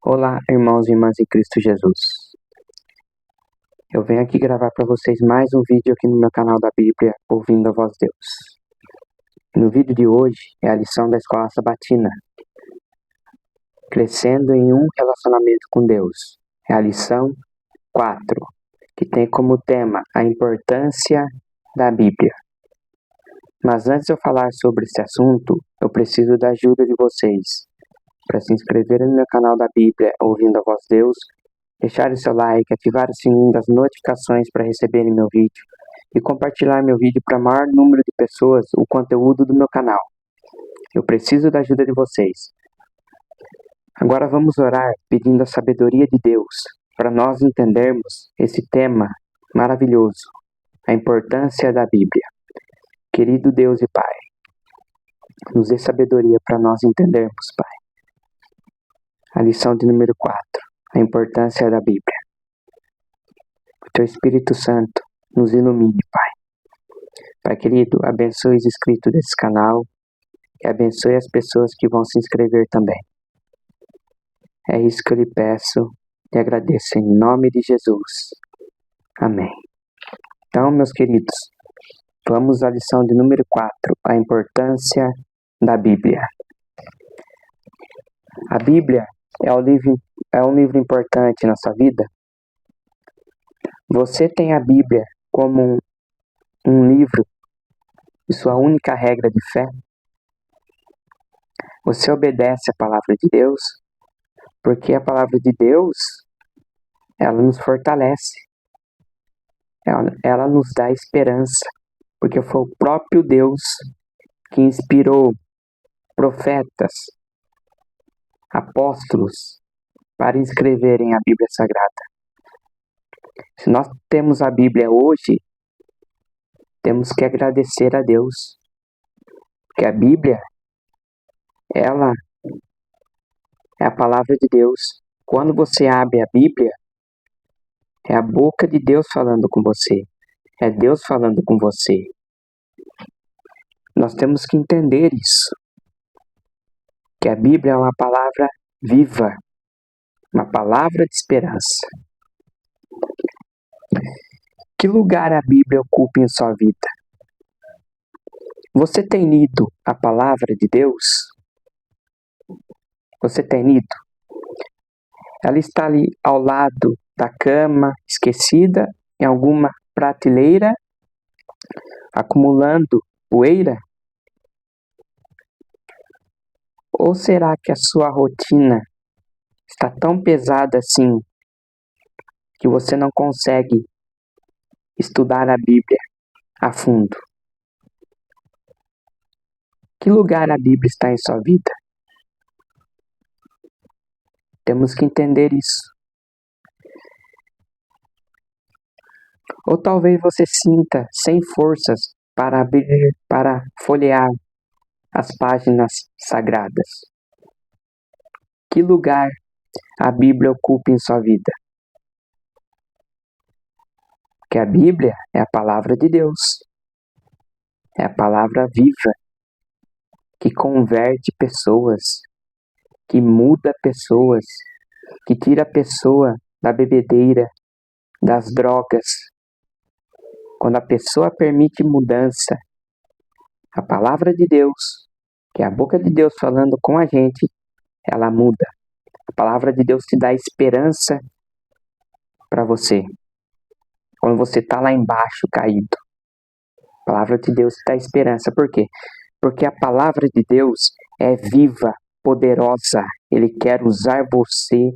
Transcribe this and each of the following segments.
Olá, irmãos e irmãs em Cristo Jesus. Eu venho aqui gravar para vocês mais um vídeo aqui no meu canal da Bíblia, Ouvindo a Voz de Deus. No vídeo de hoje é a lição da Escola Sabatina, Crescendo em um Relacionamento com Deus. É a lição 4, que tem como tema a importância da Bíblia. Mas antes de eu falar sobre esse assunto, eu preciso da ajuda de vocês para se inscreverem no meu canal da Bíblia, Ouvindo a Voz de Deus, deixar o seu like, ativar o sininho das notificações para receberem meu vídeo e compartilhar meu vídeo para o maior número de pessoas, o conteúdo do meu canal. Eu preciso da ajuda de vocês. Agora vamos orar pedindo a sabedoria de Deus para nós entendermos esse tema maravilhoso, a importância da Bíblia. Querido Deus e Pai, nos dê sabedoria para nós entendermos, Pai. A lição de número 4, a importância da Bíblia. O Teu Espírito Santo nos ilumine, Pai. Pai querido, abençoe os inscritos desse canal e abençoe as pessoas que vão se inscrever também. É isso que eu lhe peço e agradeço em nome de Jesus. Amém. Então, meus queridos, vamos à lição de número 4, a importância da Bíblia. A Bíblia é um livro importante na sua vida? Você tem a Bíblia como um livro e sua única regra de fé? Você obedece a palavra de Deus? Porque a palavra de Deus, ela nos fortalece. Ela nos dá esperança. Porque foi o próprio Deus que inspirou profetas, apóstolos, para escreverem a Bíblia Sagrada. Se nós temos a Bíblia hoje, temos que agradecer a Deus. Porque a Bíblia, ela é a palavra de Deus. Quando você abre a Bíblia, é a boca de Deus falando com você. É Deus falando com você. Nós temos que entender isso. Que a Bíblia é uma palavra viva. Uma palavra de esperança. Que lugar a Bíblia ocupa em sua vida? Você tem lido a palavra de Deus? Você tem lido? Ela está ali ao lado da cama, esquecida, em alguma prateleira, acumulando poeira? Ou será que a sua rotina está tão pesada assim que você não consegue estudar a Bíblia a fundo? Que lugar a Bíblia está em sua vida? Temos que entender isso. Ou talvez você sinta sem forças para abrir, para folhear as páginas sagradas. Que lugar a Bíblia ocupa em sua vida? Porque a Bíblia é a palavra de Deus. É a palavra viva que converte pessoas, que muda pessoas, que tira a pessoa da bebedeira, das drogas. Quando a pessoa permite mudança, a palavra de Deus, que é a boca de Deus falando com a gente, ela muda. A palavra de Deus te dá esperança para você. Quando você está lá embaixo caído, a palavra de Deus te dá esperança. Por quê? Porque a palavra de Deus é viva, poderosa. Ele quer usar você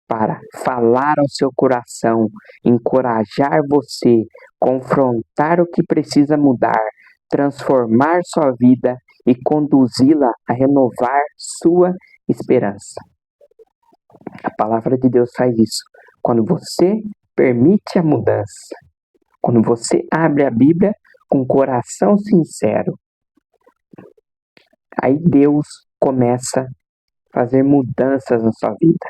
para falar ao seu coração, encorajar você, confrontar o que precisa mudar, transformar sua vida e conduzi-la a renovar sua esperança. A palavra de Deus faz isso. Quando você permite a mudança, quando você abre a Bíblia com coração sincero, aí Deus começa a fazer mudanças na sua vida.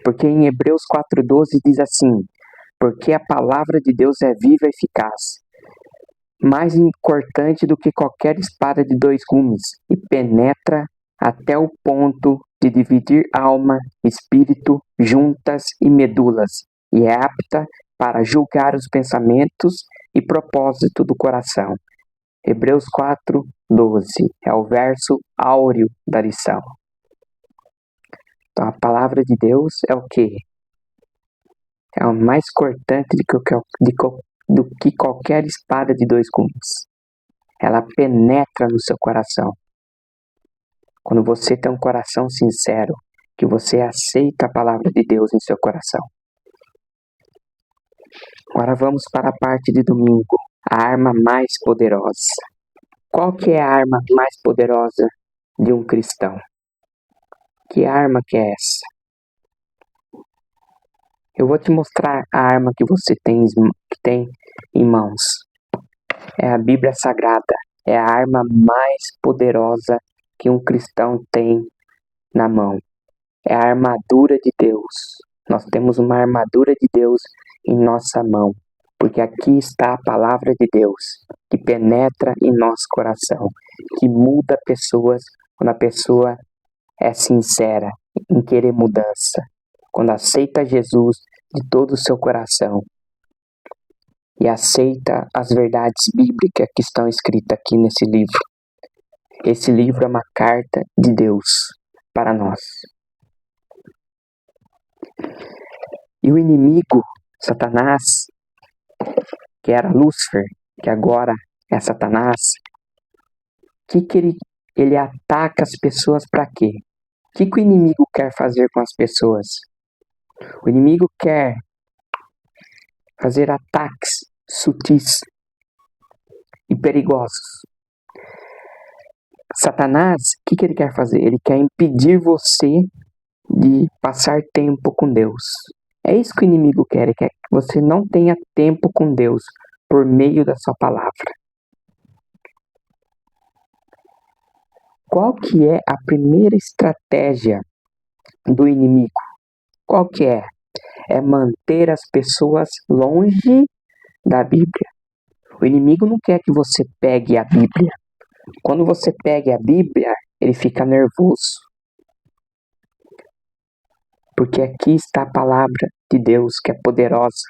Porque em Hebreus 4:12 diz assim: porque a palavra de Deus é viva e eficaz, mais cortante do que qualquer espada de 2 gumes, e penetra até o ponto de dividir alma, espírito, juntas e medulas, e é apta para julgar os pensamentos e propósito do coração. Hebreus 4:12 é o verso áureo da lição. Então, a palavra de Deus é o quê? É o mais cortante do que qualquer espada de dois gumes. Ela penetra no seu coração. Quando você tem um coração sincero, que você aceita a palavra de Deus em seu coração. Agora vamos para a parte de domingo, a arma mais poderosa. Qual que é a arma mais poderosa de um cristão? Que arma que é essa? Eu vou te mostrar a arma que você tem em mãos. É a Bíblia Sagrada. É a arma mais poderosa que um cristão tem na mão. É a armadura de Deus. Nós temos uma armadura de Deus em nossa mão. Porque aqui está a palavra de Deus, que penetra em nosso coração, que muda pessoas quando a pessoa é sincera em querer mudança. Quando aceita Jesus de todo o seu coração e aceita as verdades bíblicas que estão escritas aqui nesse livro. Esse livro é uma carta de Deus para nós. E o inimigo, Satanás, que era Lúcifer, que agora é Satanás, que ele ataca as pessoas para quê? O que o inimigo quer fazer com as pessoas? O inimigo quer fazer ataques sutis e perigosos. Satanás, o que ele quer fazer? Ele quer impedir você de passar tempo com Deus. É isso que o inimigo quer, ele quer que você não tenha tempo com Deus por meio da sua palavra. Qual que é a primeira estratégia do inimigo? Qual que é? É manter as pessoas longe da Bíblia. O inimigo não quer que você pegue a Bíblia. Quando você pega a Bíblia, ele fica nervoso. Porque aqui está a palavra de Deus, que é poderosa.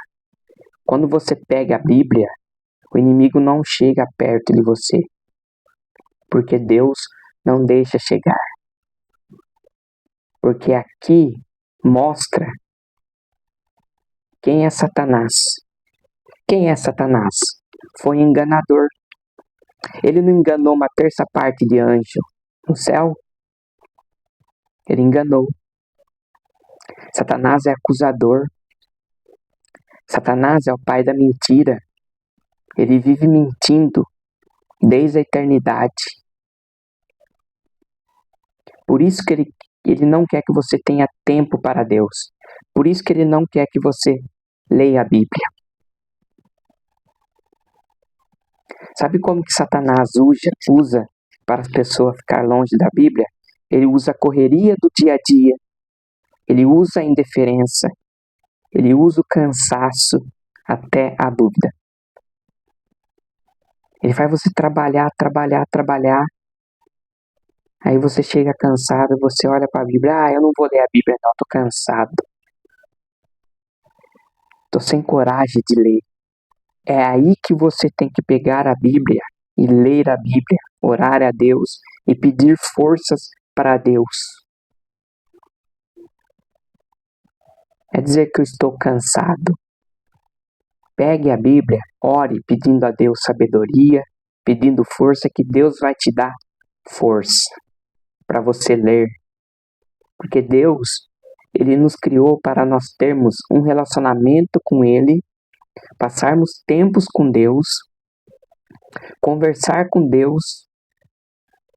Quando você pega a Bíblia, o inimigo não chega perto de você. Porque Deus não deixa chegar. Porque aqui mostra quem é Satanás. Quem é Satanás? Foi um enganador. Ele não enganou uma terça parte de anjo no céu. Ele enganou. Satanás é acusador. Satanás é o pai da mentira. Ele vive mentindo desde a eternidade. Por isso que ele não quer que você tenha tempo para Deus. Por isso que ele não quer que você leia a Bíblia. Sabe como que Satanás usa para as pessoas ficar longe da Bíblia? Ele usa a correria do dia a dia. Ele usa a indiferença. Ele usa o cansaço até a dúvida. Ele faz você trabalhar. Aí você chega cansado, você olha para a Bíblia. Eu não vou ler a Bíblia não, estou cansado. Estou sem coragem de ler. É aí que você tem que pegar a Bíblia e ler a Bíblia, orar a Deus e pedir forças para Deus. É dizer que eu estou cansado. Pegue a Bíblia, ore pedindo a Deus sabedoria, pedindo força, que Deus vai te dar força para você ler. Porque Deus, Ele nos criou para nós termos um relacionamento com Ele, passarmos tempos com Deus, conversar com Deus,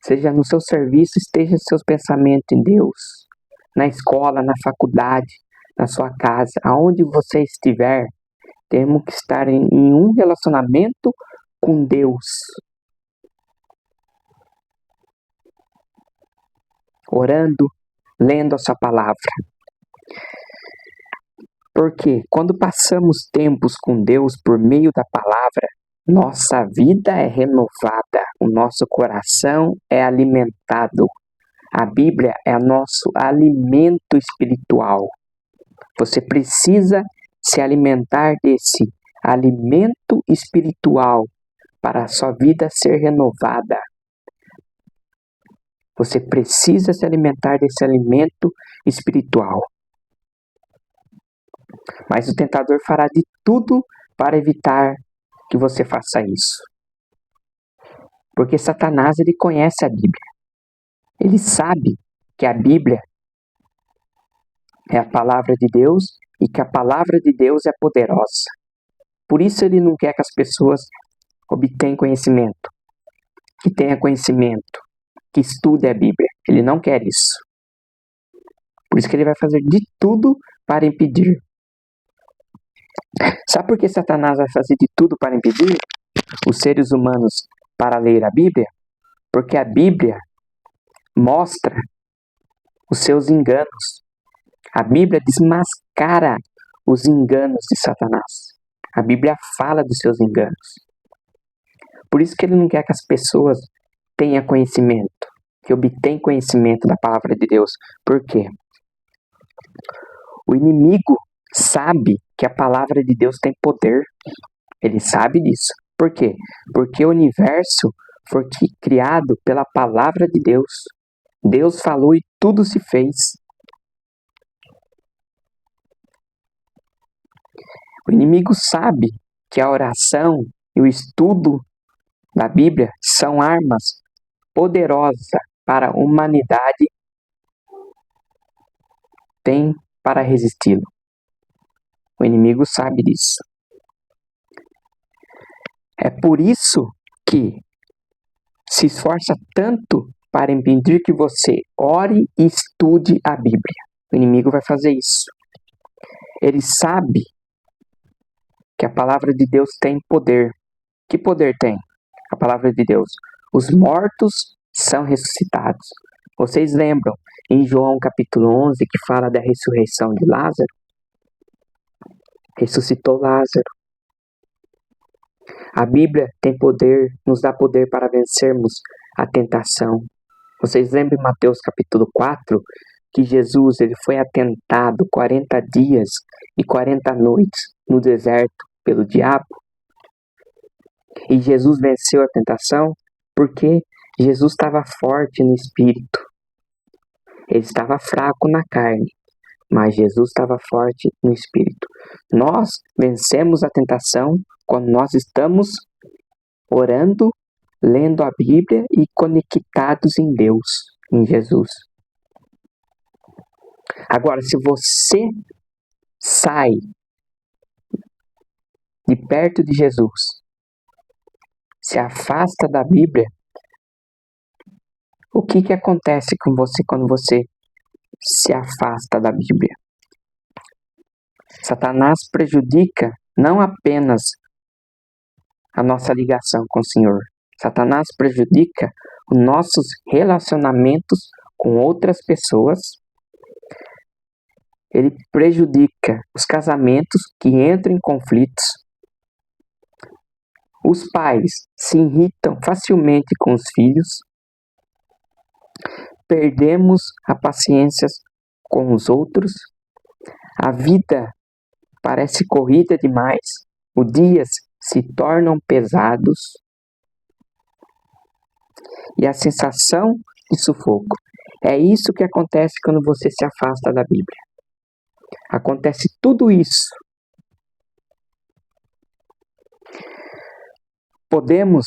seja no seu serviço, esteja seus pensamentos em Deus, na escola, na faculdade, na sua casa, aonde você estiver, temos que estar em um relacionamento com Deus. Orando, lendo a sua palavra. Porque quando passamos tempos com Deus por meio da palavra, nossa vida é renovada, o nosso coração é alimentado, A Bíblia é nosso alimento espiritual. Você precisa se alimentar desse alimento espiritual para a sua vida ser renovada. Você precisa se alimentar desse alimento espiritual. Mas o tentador fará de tudo para evitar que você faça isso. Porque Satanás, ele conhece a Bíblia. Ele sabe que a Bíblia é a palavra de Deus e que a palavra de Deus é poderosa. Por isso ele não quer que as pessoas obtenham conhecimento, que tenham conhecimento, que estudem a Bíblia. Ele não quer isso. Por isso que ele vai fazer de tudo para impedir. Sabe por que Satanás vai fazer de tudo para impedir os seres humanos para ler a Bíblia? Porque a Bíblia mostra os seus enganos. A Bíblia desmascara os enganos de Satanás. A Bíblia fala dos seus enganos. Por isso que ele não quer que as pessoas tenham conhecimento, que obtenham conhecimento da palavra de Deus. Por quê? O inimigo sabe que a palavra de Deus tem poder. Ele sabe disso. Por quê? Porque o universo foi criado pela palavra de Deus. Deus falou e tudo se fez. O inimigo sabe que a oração e o estudo da Bíblia são armas poderosas para a humanidade tem para resisti-lo. O inimigo sabe disso. É por isso que se esforça tanto para impedir que você ore e estude a Bíblia. O inimigo vai fazer isso. Ele sabe que a palavra de Deus tem poder. Que poder tem a palavra de Deus? Os mortos são ressuscitados. Vocês lembram em João capítulo 11 que fala da ressurreição de Lázaro? Ressuscitou Lázaro. A Bíblia tem poder, nos dá poder para vencermos a tentação. Vocês lembram em Mateus capítulo 4 que Jesus ele foi atentado 40 dias e 40 noites no deserto pelo diabo? E Jesus venceu a tentação porque Jesus estava forte no espírito. Ele estava fraco na carne, mas Jesus estava forte no espírito. Nós vencemos a tentação quando nós estamos orando, lendo a Bíblia e conectados em Deus, em Jesus. Agora, se você sai de perto de Jesus, se afasta da Bíblia, o que acontece com você quando você se afasta da Bíblia? Satanás prejudica não apenas a nossa ligação com o Senhor. Satanás prejudica os nossos relacionamentos com outras pessoas. Ele prejudica os casamentos que entram em conflitos. Os pais se irritam facilmente com os filhos. Perdemos a paciência com os outros. A vida parece corrida demais. Os dias se tornam pesados. E a sensação de sufoco. É isso que acontece quando você se afasta da Bíblia. Acontece tudo isso. Podemos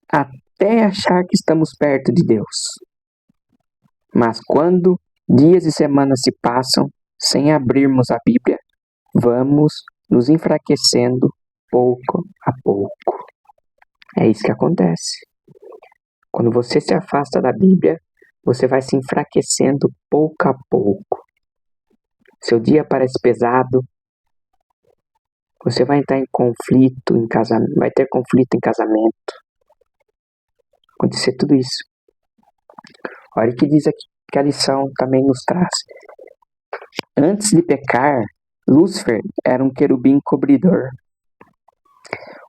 até achar que estamos perto de Deus. Mas quando dias e semanas se passam sem abrirmos a Bíblia, vamos nos enfraquecendo pouco a pouco. É isso que acontece. Quando você se afasta da Bíblia, você vai se enfraquecendo pouco a pouco. Seu dia parece pesado. Você vai entrar em conflito em casamento, vai ter conflito em casamento. Acontecer tudo isso. Olha o que diz aqui, que a lição também nos traz. Antes de pecar, Lúcifer era um querubim cobridor.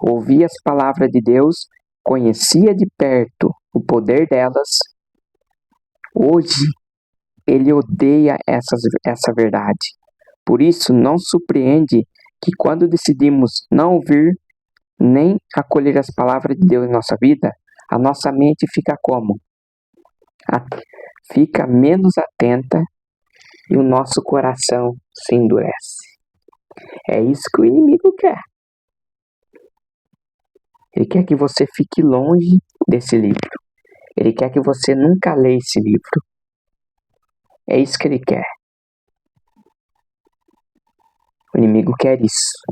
Ouvia as palavras de Deus, conhecia de perto o poder delas, Hoje, ele odeia essa verdade. Por isso, não surpreende que quando decidimos não ouvir nem acolher as palavras de Deus em nossa vida, a nossa mente fica como? Fica menos atenta e o nosso coração se endurece. É isso que o inimigo quer. Ele quer que você fique longe desse livro. Ele quer que você nunca leia esse livro. É isso que ele quer. O inimigo quer isso.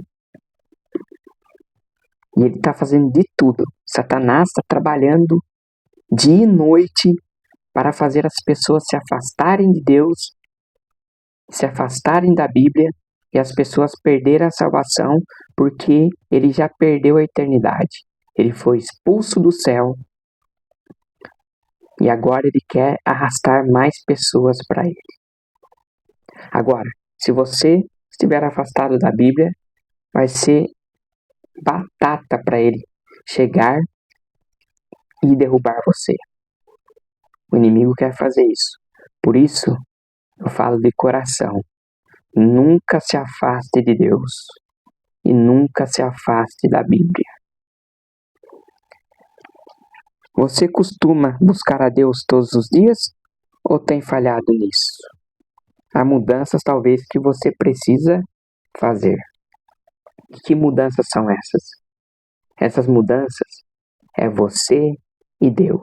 E ele está fazendo de tudo. Satanás está trabalhando dia e noite para fazer as pessoas se afastarem de Deus, se afastarem da Bíblia e as pessoas perderem a salvação porque ele já perdeu a eternidade. Ele foi expulso do céu e agora ele quer arrastar mais pessoas para ele. Agora, se você estiver afastado da Bíblia, vai ser batata para ele chegar e derrubar você. O inimigo quer fazer isso. Por isso, eu falo de coração. Nunca se afaste de Deus e nunca se afaste da Bíblia. Você costuma buscar a Deus todos os dias ou tem falhado nisso? Há mudanças talvez que você precisa fazer. Que mudanças são essas? Essas mudanças é você e Deus.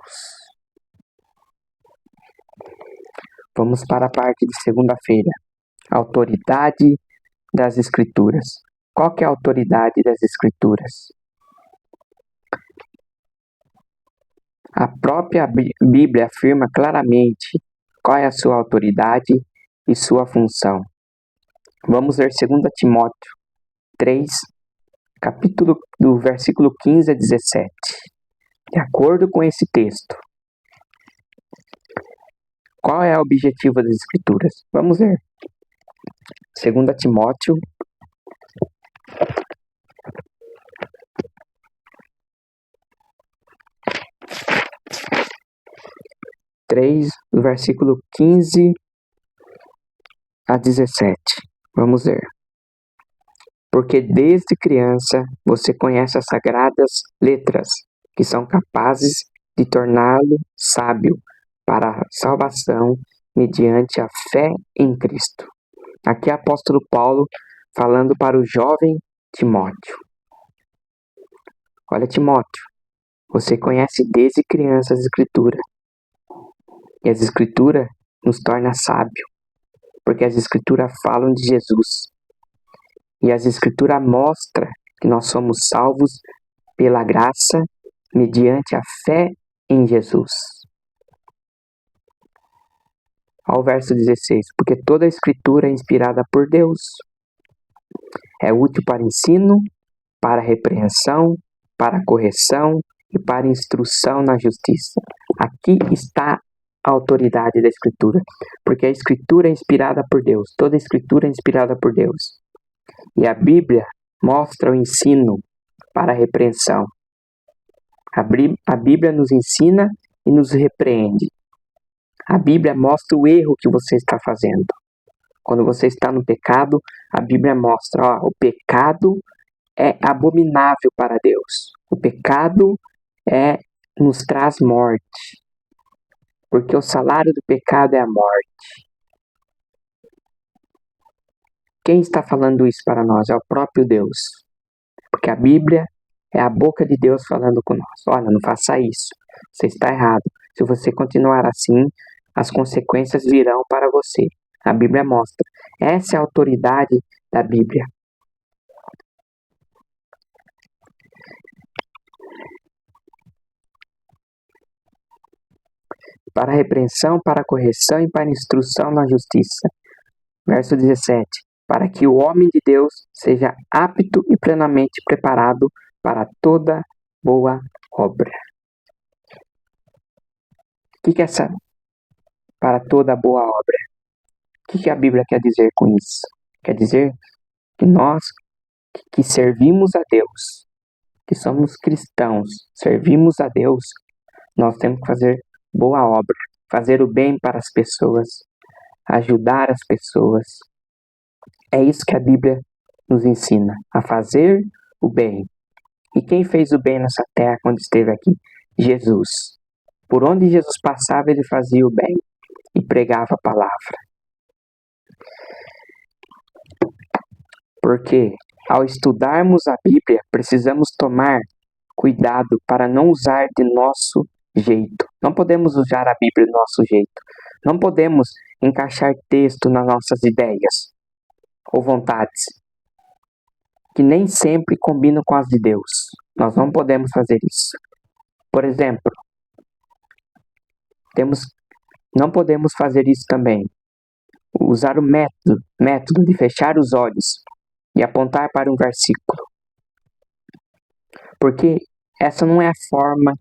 Vamos para a parte de segunda-feira. Autoridade das Escrituras. Qual que é a autoridade das Escrituras? A própria Bíblia afirma claramente qual é a sua autoridade e sua função. Vamos ver 2 Timóteo 3, capítulo do versículo 15 a 17. De acordo com esse texto, qual é o objetivo das Escrituras? Vamos ver. 2 Timóteo 3, do versículo 15 a 17. Vamos ver. Porque desde criança você conhece as sagradas letras, que são capazes de torná-lo sábio para a salvação mediante a fé em Cristo. Aqui é o apóstolo Paulo falando para o jovem Timóteo. Olha, Timóteo, você conhece desde criança as Escrituras. E as Escrituras nos tornam sábios, porque as Escrituras falam de Jesus. E as Escrituras mostram que nós somos salvos pela graça, mediante a fé em Jesus. Ao verso 16, porque toda a Escritura é inspirada por Deus. É útil para ensino, para repreensão, para correção e para instrução na justiça. Aqui está a autoridade da Escritura, porque a Escritura é inspirada por Deus. Toda a Escritura é inspirada por Deus. E a Bíblia mostra o ensino para a repreensão. A Bíblia nos ensina e nos repreende. A Bíblia mostra o erro que você está fazendo. Quando você está no pecado, a Bíblia mostra, o pecado é abominável para Deus. O pecado nos traz morte. Porque o salário do pecado é a morte. Quem está falando isso para nós? É o próprio Deus. Porque a Bíblia é a boca de Deus falando com nós. Olha, não faça isso. Você está errado. Se você continuar assim, as consequências virão para você. A Bíblia mostra. Essa é a autoridade da Bíblia. Para a repreensão, para a correção e para a instrução na justiça. Verso 17. Para que o homem de Deus seja apto e plenamente preparado para toda boa obra. O que é essa? Para toda boa obra. O que a Bíblia quer dizer com isso? Quer dizer que nós que servimos a Deus, que somos cristãos, servimos a Deus, nós temos que fazer boa obra. fazer o bem para as pessoas, ajudar as pessoas. É isso que a Bíblia nos ensina, a fazer o bem. E quem fez o bem nessa terra quando esteve aqui? Jesus. Por onde Jesus passava, ele fazia o bem e pregava a palavra. Porque ao estudarmos a Bíblia, precisamos tomar cuidado para não usar de nosso jeito. Não podemos usar a Bíblia do nosso jeito. Não podemos encaixar texto nas nossas ideias ou vontades, que nem sempre combinam com as de Deus. Nós não podemos fazer isso. Por exemplo, não podemos fazer isso também. Usar o método de fechar os olhos e apontar para um versículo. Porque essa não é a forma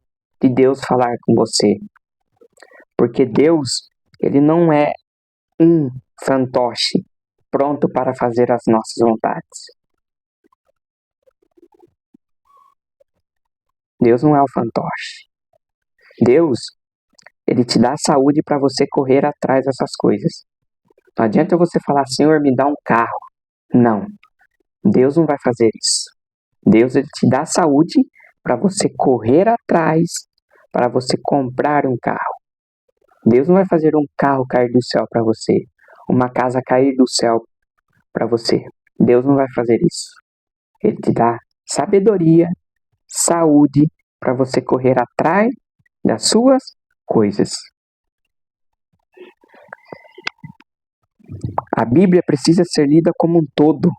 de Deus falar com você. Porque Deus, ele não é um fantoche pronto para fazer as nossas vontades. Deus não é o fantoche. Deus, ele te dá saúde para você correr atrás dessas coisas. Não adianta você falar, Senhor, me dá um carro. Não. Deus não vai fazer isso. Deus, ele te dá saúde para você correr atrás, para você comprar um carro. Deus não vai fazer um carro cair do céu para você, uma casa cair do céu para você. Deus não vai fazer isso. Ele te dá sabedoria, saúde para você correr atrás das suas coisas. A Bíblia precisa ser lida como um todo,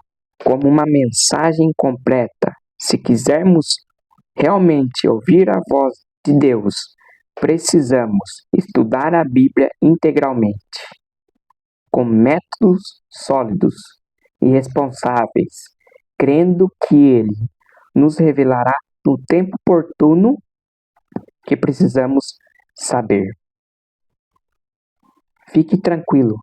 como uma mensagem completa. Se quisermos realmente ouvir a voz de Deus, precisamos estudar a Bíblia integralmente, com métodos sólidos e responsáveis, crendo que Ele nos revelará no tempo oportuno que precisamos saber. Fique tranquilo,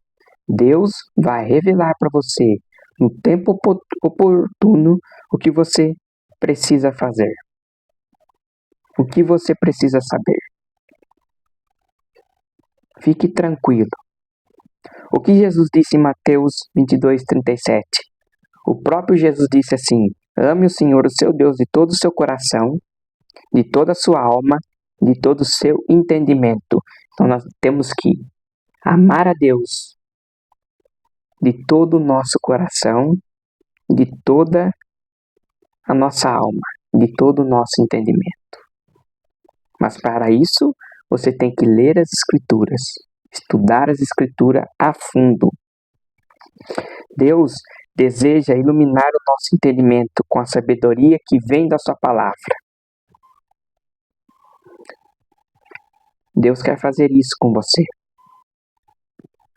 Deus vai revelar para você no tempo oportuno o que você precisa fazer, o que você precisa saber. Fique tranquilo. O que Jesus disse em Mateus 22:37? O próprio Jesus disse assim: ame o Senhor, o seu Deus, de todo o seu coração, de toda a sua alma, de todo o seu entendimento. Então nós temos que amar a Deus de todo o nosso coração, de toda a nossa alma, de todo o nosso entendimento. Mas para isso, você tem que ler as Escrituras, estudar as Escrituras a fundo. Deus deseja iluminar o nosso entendimento com a sabedoria que vem da sua palavra. Deus quer fazer isso com você.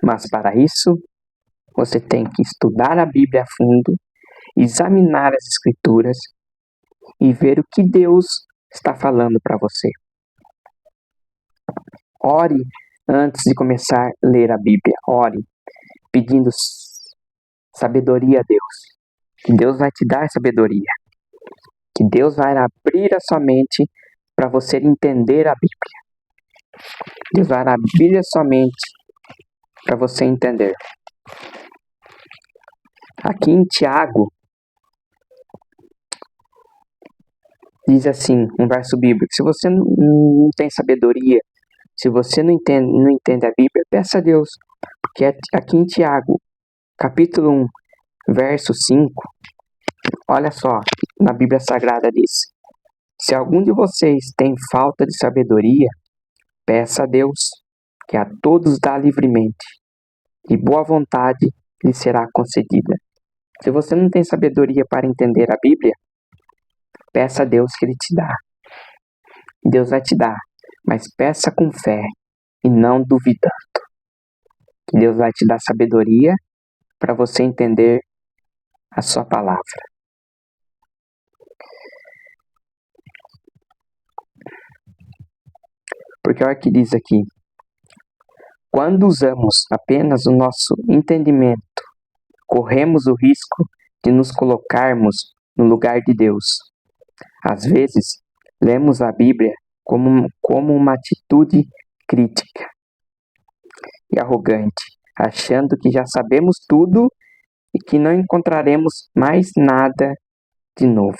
Mas para isso, você tem que estudar a Bíblia a fundo, examinar as Escrituras e ver o que Deus está falando para você. Ore antes de começar a ler a Bíblia. Ore pedindo sabedoria a Deus. Que Deus vai te dar sabedoria. Que Deus vai abrir a sua mente para você entender a Bíblia. Deus vai abrir a sua mente para você entender. Aqui em Tiago, diz assim, um verso bíblico: se você não tem sabedoria, se você não entende a Bíblia, peça a Deus. Porque aqui em Tiago, capítulo 1, verso 5, olha só, na Bíblia Sagrada diz: se algum de vocês tem falta de sabedoria, peça a Deus, que a todos dá livremente, e boa vontade lhe será concedida. Se você não tem sabedoria para entender a Bíblia, peça a Deus que Ele te dá. Deus vai te dar, mas peça com fé e não duvidando. Que Deus vai te dar sabedoria para você entender a sua palavra. Porque olha o que diz aqui: quando usamos apenas o nosso entendimento, corremos o risco de nos colocarmos no lugar de Deus. Às vezes, lemos a Bíblia como uma atitude crítica, e arrogante, achando que já sabemos tudo e que não encontraremos mais nada de novo.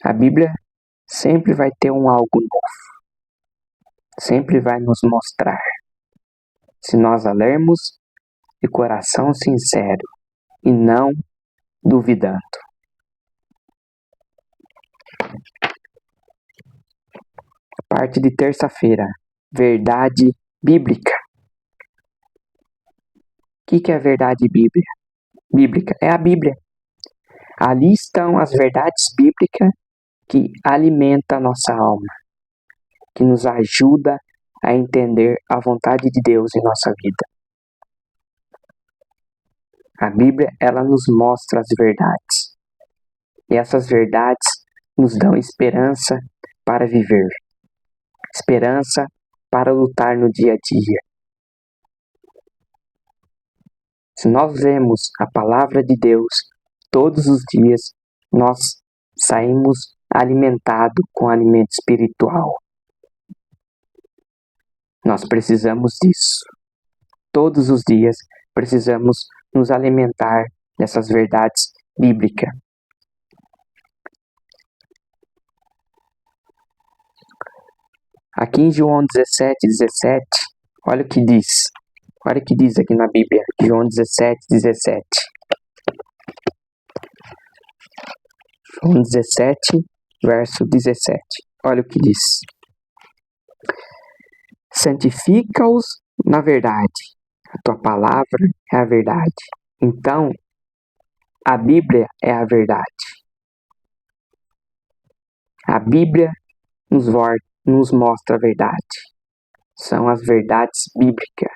A Bíblia sempre vai ter um algo novo, sempre vai nos mostrar, se nós a lermos de coração sincero e não duvidando. Parte de terça-feira, verdade bíblica. O que é a verdade bíblica? É a Bíblia. Ali estão as verdades bíblicas que alimentam a nossa alma, que nos ajuda a entender a vontade de Deus em nossa vida. A Bíblia, ela nos mostra as verdades. E essas verdades nos dão esperança para viver. Esperança para lutar no dia a dia. Se nós lemos a palavra de Deus todos os dias, nós saímos alimentados com alimento espiritual. Nós precisamos disso. Todos os dias precisamos nos alimentar dessas verdades bíblicas. Aqui em João 17, olha o que diz. Olha o que diz aqui na Bíblia, João 17. João 17, verso 17. Olha o que diz. Santifica-os na verdade. A tua palavra é a verdade. Então, a Bíblia é a verdade. A Bíblia nos mostra a verdade. São as verdades bíblicas.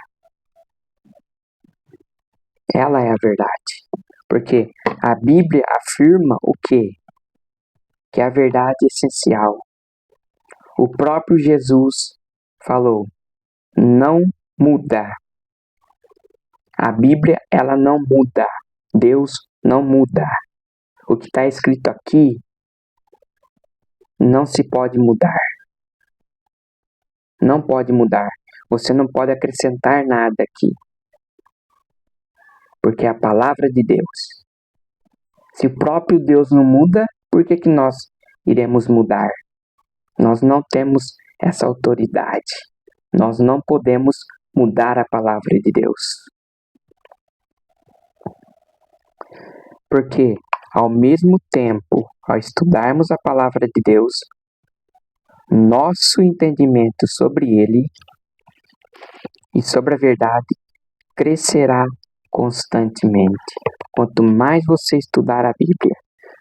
Ela é a verdade. Porque a Bíblia afirma o quê? Que é a verdade essencial. O próprio Jesus falou, não muda. A Bíblia, ela não muda. Deus não muda. O que está escrito aqui não se pode mudar. Não pode mudar. Você não pode acrescentar nada aqui. Porque é a palavra de Deus. Se o próprio Deus não muda, por que nós iremos mudar? Nós não temos essa autoridade. Nós não podemos mudar a palavra de Deus. Porque, ao mesmo tempo, ao estudarmos a palavra de Deus, nosso entendimento sobre ele e sobre a verdade crescerá constantemente. Quanto mais você estudar a Bíblia,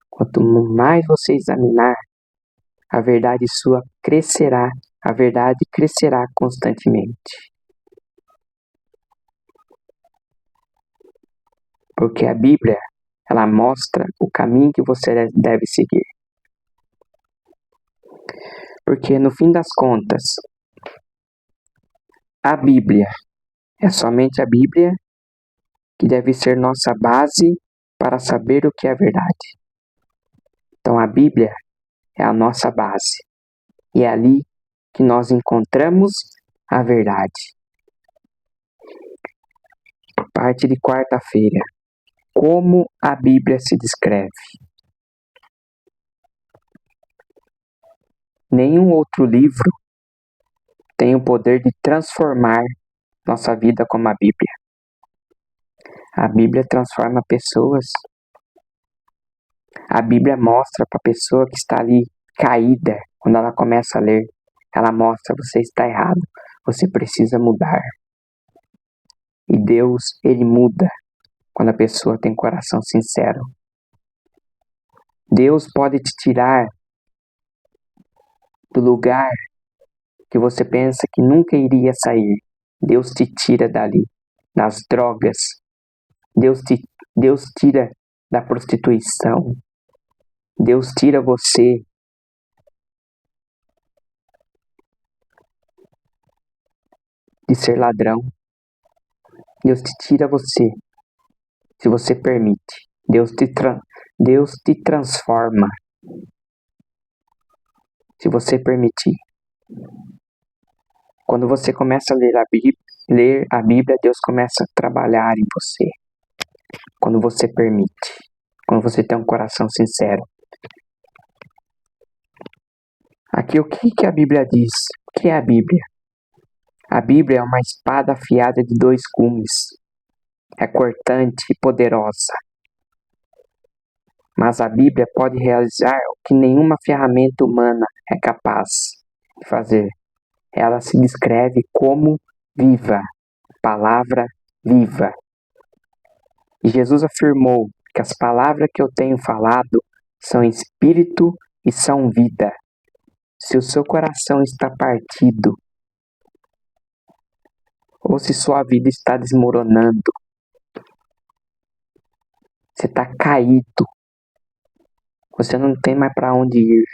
quanto mais você examinar, a verdade sua crescerá, a verdade crescerá constantemente. Porque a Bíblia, ela mostra o caminho que você deve seguir. Porque, no fim das contas, a Bíblia é somente a Bíblia que deve ser nossa base para saber o que é verdade. Então, a Bíblia é a nossa base. E é ali que nós encontramos a verdade. Parte de quarta-feira. Como a Bíblia se descreve. Nenhum outro livro tem o poder de transformar nossa vida como a Bíblia. A Bíblia transforma pessoas. A Bíblia mostra para a pessoa que está ali caída, quando ela começa a ler, ela mostra, você está errado, você precisa mudar. E Deus, Ele muda quando a pessoa tem coração sincero. Deus pode te tirar do lugar que você pensa que nunca iria sair. Deus te tira dali, das drogas. Deus tira da prostituição. Deus tira você de ser ladrão. Deus te tira você, se você permite. Deus te transforma, se você permitir. Quando você começa a ler a Bíblia, Deus começa a trabalhar em você. Quando você permite, quando você tem um coração sincero. Aqui o que a Bíblia diz? O que é a Bíblia? A Bíblia é uma espada afiada de 2 gumes. É cortante e poderosa. Mas a Bíblia pode realizar o que nenhuma ferramenta humana é capaz de fazer. Ela se descreve como viva, palavra viva. E Jesus afirmou que as palavras que eu tenho falado são espírito e são vida. Se o seu coração está partido, ou se sua vida está desmoronando, você está caído, você não tem mais para onde ir,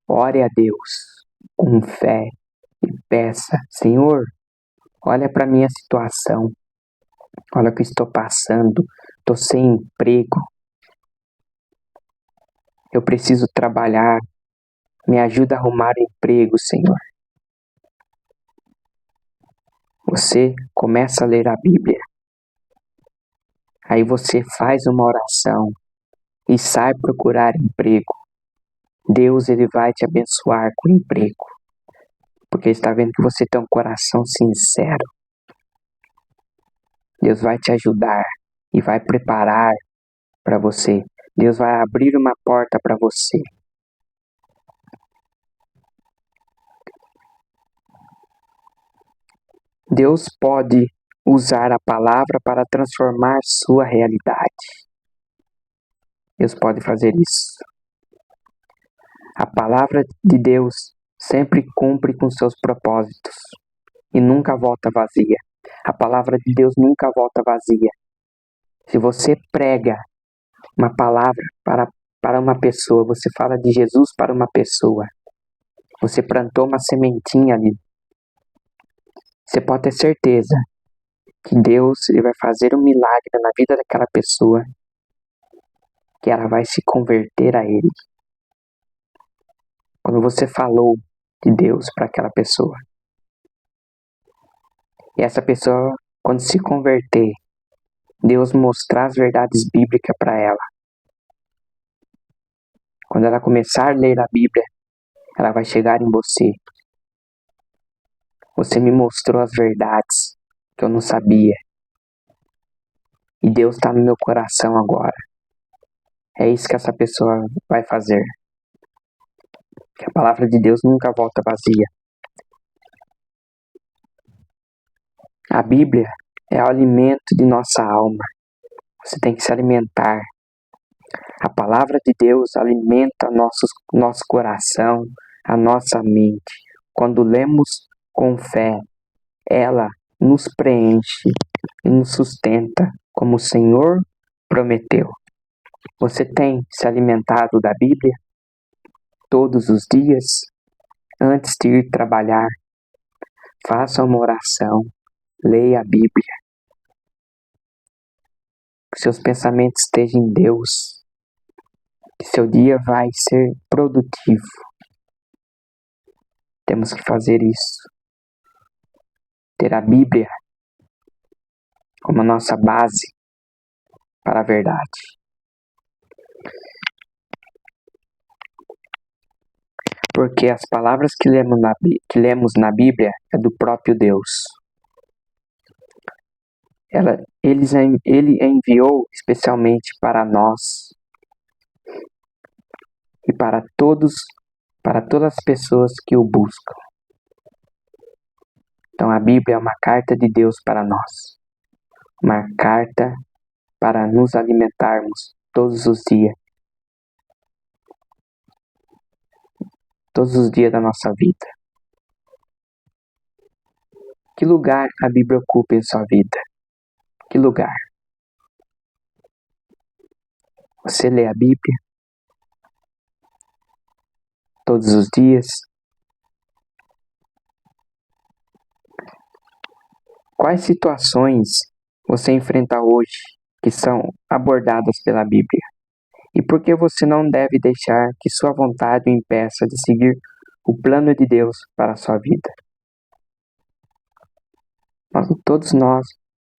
ore a Deus com fé e peça: Senhor, olha para minha situação, olha o que estou passando, estou sem emprego, eu preciso trabalhar, me ajuda a arrumar emprego, Senhor. Você começa a ler a Bíblia, aí você faz uma oração e sai procurar emprego. Deus ele vai te abençoar com emprego, porque está vendo que você tem um coração sincero. Deus vai te ajudar e vai preparar para você. Deus vai abrir uma porta para você. Deus pode usar a palavra para transformar sua realidade. Deus pode fazer isso. A palavra de Deus sempre cumpre com seus propósitos e nunca volta vazia. A palavra de Deus nunca volta vazia. Se você prega uma palavra para uma pessoa, você fala de Jesus para uma pessoa, você plantou uma sementinha ali, você pode ter certeza que Deus ele vai fazer um milagre na vida daquela pessoa, que ela vai se converter a Ele. Quando você falou de Deus para aquela pessoa, e essa pessoa, quando se converter, Deus mostrar as verdades bíblicas para ela. Quando ela começar a ler a Bíblia, ela vai chegar em você. Você me mostrou as verdades que eu não sabia. E Deus está no meu coração agora. É isso que essa pessoa vai fazer. Que a palavra de Deus nunca volta vazia. A Bíblia é o alimento de nossa alma. Você tem que se alimentar. A palavra de Deus alimenta nosso coração, a nossa mente. Quando lemos com fé, ela nos preenche e nos sustenta como o Senhor prometeu. Você tem se alimentado da Bíblia todos os dias? Antes de ir trabalhar, faça uma oração, leia a Bíblia. Que seus pensamentos estejam em Deus. Que seu dia vai ser produtivo. Temos que fazer isso. Ter a Bíblia como a nossa base para a verdade. Porque as palavras que lemos na Bíblia é do próprio Deus. Ele enviou especialmente para nós e para todas as pessoas que o buscam. Então a Bíblia é uma carta de Deus para nós. Uma carta para nos alimentarmos todos os dias. Todos os dias da nossa vida. Que lugar a Bíblia ocupa em sua vida? Que lugar? Você lê a Bíblia todos os dias? Quais situações você enfrenta hoje que são abordadas pela Bíblia? E por que você não deve deixar que sua vontade o impeça de seguir o plano de Deus para a sua vida? Todos nós.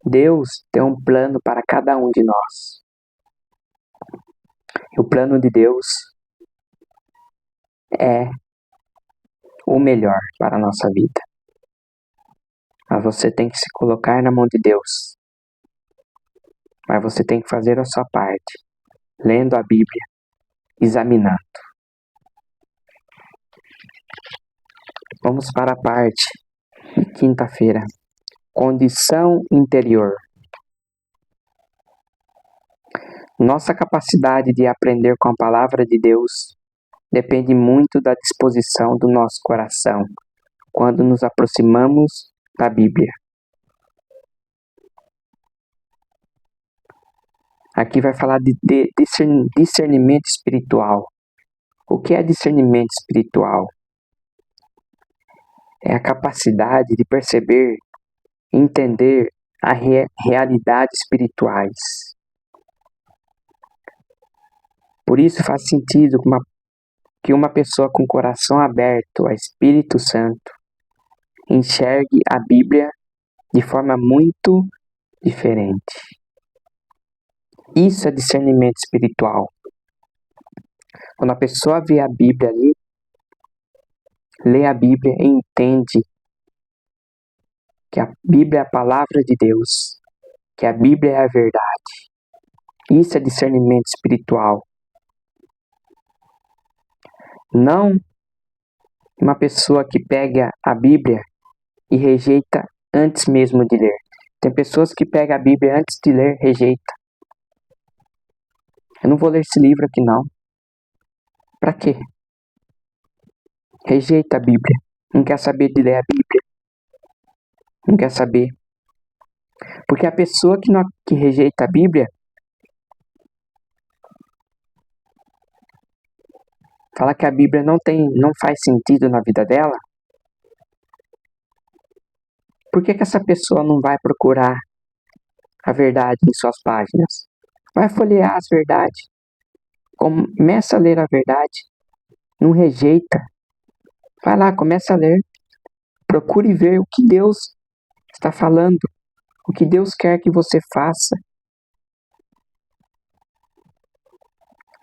Deus tem um plano para cada um de nós. E o plano de Deus é o melhor para a nossa vida. Mas você tem que se colocar na mão de Deus. Mas você tem que fazer a sua parte, lendo a Bíblia, examinando. Vamos para a parte de quinta-feira. Condição interior. Nossa capacidade de aprender com a palavra de Deus depende muito da disposição do nosso coração quando nos aproximamos da Bíblia. Aqui vai falar de discernimento espiritual. O que é discernimento espiritual? É a capacidade de perceber e entender a realidades espirituais. Por isso faz sentido que uma pessoa com o coração aberto ao Espírito Santo enxergue a Bíblia de forma muito diferente. Isso é discernimento espiritual. Quando a pessoa vê a Bíblia ali, lê a Bíblia e entende que a Bíblia é a palavra de Deus, que a Bíblia é a verdade. Isso é discernimento espiritual. Não uma pessoa que pega a Bíblia e rejeita antes mesmo de ler. Tem pessoas que pegam a Bíblia antes de ler, rejeita. Eu não vou ler esse livro aqui não. Pra quê? Rejeita a Bíblia. Não quer saber de ler a Bíblia. Não quer saber. Porque a pessoa que rejeita a Bíblia fala que a Bíblia não faz sentido na vida dela. Por que essa pessoa não vai procurar a verdade em suas páginas? Vai folhear as verdades. Começa a ler a verdade. Não rejeita. Vai lá, começa a ler. Procure ver o que Deus está falando. O que Deus quer que você faça.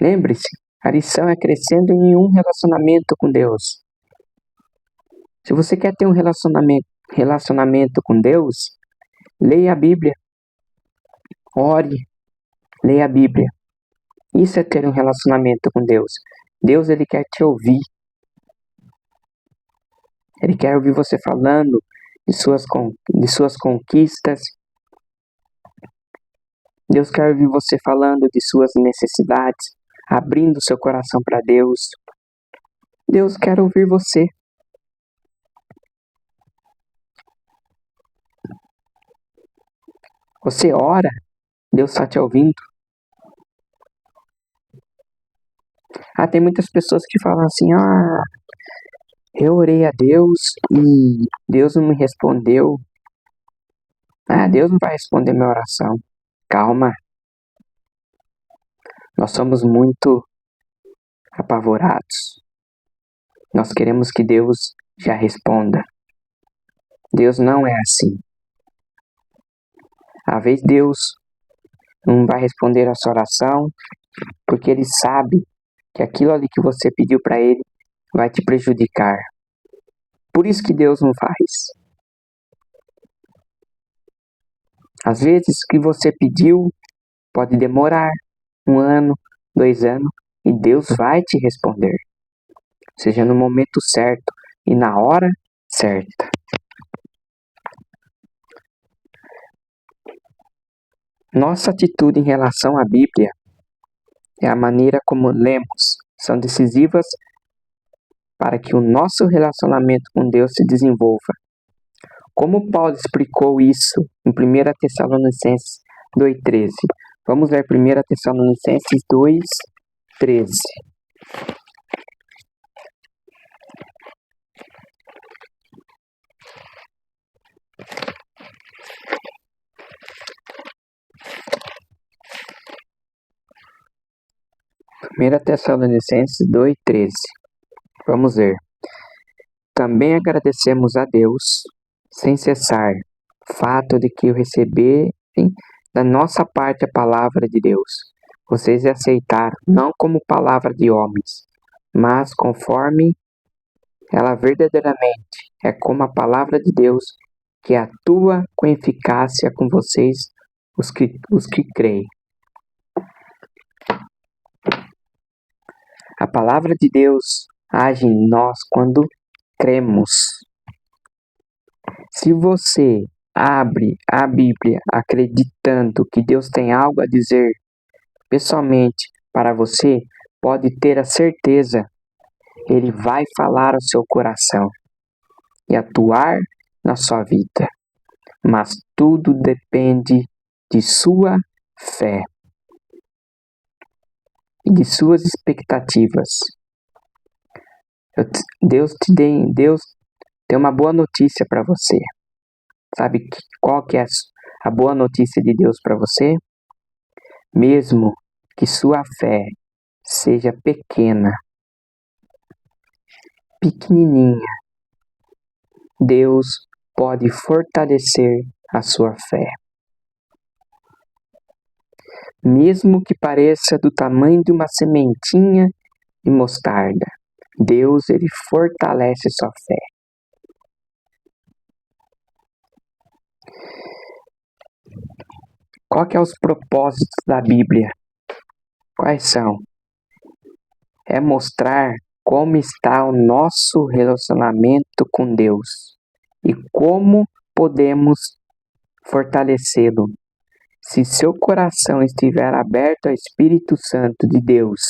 Lembre-se, a lição é crescendo em um relacionamento com Deus. Se você quer ter um relacionamento com Deus, leia a Bíblia. Ore, leia a Bíblia. Isso é ter um relacionamento com Deus. Deus, Ele quer te ouvir. Ele quer ouvir você falando de suas conquistas. Deus quer ouvir você falando de suas necessidades, abrindo seu coração para Deus. Deus quer ouvir você. Você ora, Deus está te ouvindo. Tem muitas pessoas que falam assim, eu orei a Deus e Deus não me respondeu. Deus não vai responder minha oração. Calma. Nós somos muito apavorados. Nós queremos que Deus já responda. Deus não é assim. Às vezes Deus não vai responder a sua oração porque Ele sabe que aquilo ali que você pediu para Ele vai te prejudicar. Por isso que Deus não faz. Às vezes o que você pediu pode demorar 1 ano, 2 anos e Deus vai te responder. Seja no momento certo e na hora certa. Nossa atitude em relação à Bíblia e a maneira como lemos são decisivas para que o nosso relacionamento com Deus se desenvolva. Como Paulo explicou isso em 1 Tessalonicenses 2,13? Vamos ler 1 Tessalonicenses 2,13. Primeira Tessalonicenses 2,13. Vamos ver. Também agradecemos a Deus sem cessar fato de que eu recebi da nossa parte a palavra de Deus. Vocês aceitaram não como palavra de homens, mas conforme ela verdadeiramente é, como a palavra de Deus, que atua com eficácia com vocês, os que creem. A palavra de Deus age em nós quando cremos. Se você abre a Bíblia acreditando que Deus tem algo a dizer pessoalmente para você, pode ter a certeza, Ele vai falar ao seu coração e atuar na sua vida. Mas tudo depende de sua fé e de suas expectativas. Deus tem uma boa notícia para você. Sabe qual que é a boa notícia de Deus para você? Mesmo que sua fé seja pequenininha, Deus pode fortalecer a sua fé. Mesmo que pareça do tamanho de uma sementinha de mostarda, Deus ele fortalece sua fé. Qual que é os propósitos da Bíblia? Quais são? É mostrar como está o nosso relacionamento com Deus e como podemos fortalecê-lo. Se seu coração estiver aberto ao Espírito Santo de Deus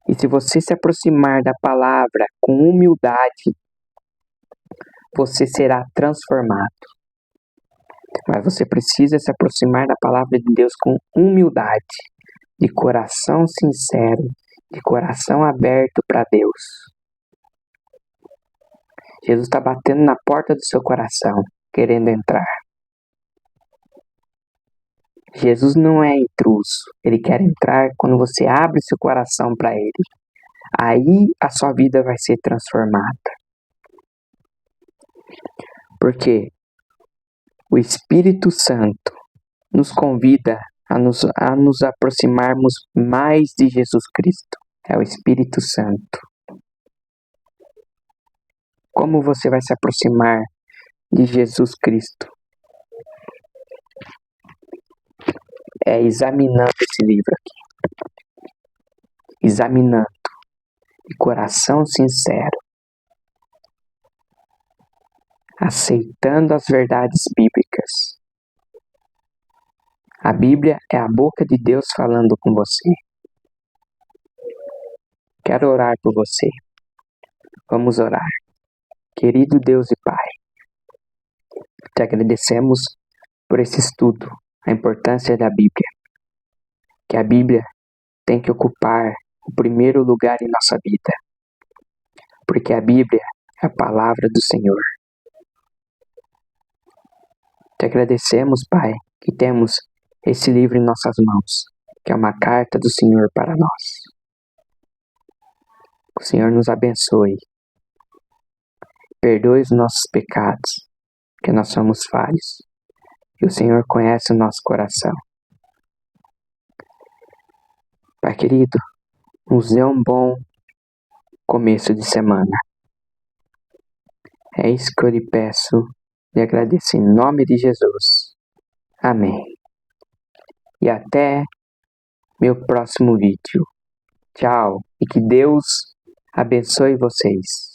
e se você se aproximar da palavra com humildade, você será transformado. Mas você precisa se aproximar da palavra de Deus com humildade, de coração sincero, de coração aberto para Deus. Jesus está batendo na porta do seu coração, querendo entrar. Jesus não é intruso, Ele quer entrar quando você abre seu coração para Ele. Aí a sua vida vai ser transformada. Porque o Espírito Santo nos convida a nos aproximarmos mais de Jesus Cristo. É o Espírito Santo. Como você vai se aproximar de Jesus Cristo? É examinando esse livro aqui. Examinando de coração sincero. Aceitando as verdades bíblicas. A Bíblia é a boca de Deus falando com você. Quero orar por você. Vamos orar. Querido Deus e Pai, te agradecemos por esse estudo, a importância da Bíblia. Que a Bíblia tem que ocupar o primeiro lugar em nossa vida. Porque a Bíblia é a palavra do Senhor. Te agradecemos, Pai, que temos esse livro em nossas mãos, que é uma carta do Senhor para nós. Que o Senhor nos abençoe. Perdoe os nossos pecados, que nós somos falhos. E o Senhor conhece o nosso coração. Pai querido, nos dê um bom começo de semana. É isso que eu lhe peço e agradeço em nome de Jesus. Amém. E até meu próximo vídeo. Tchau e que Deus abençoe vocês.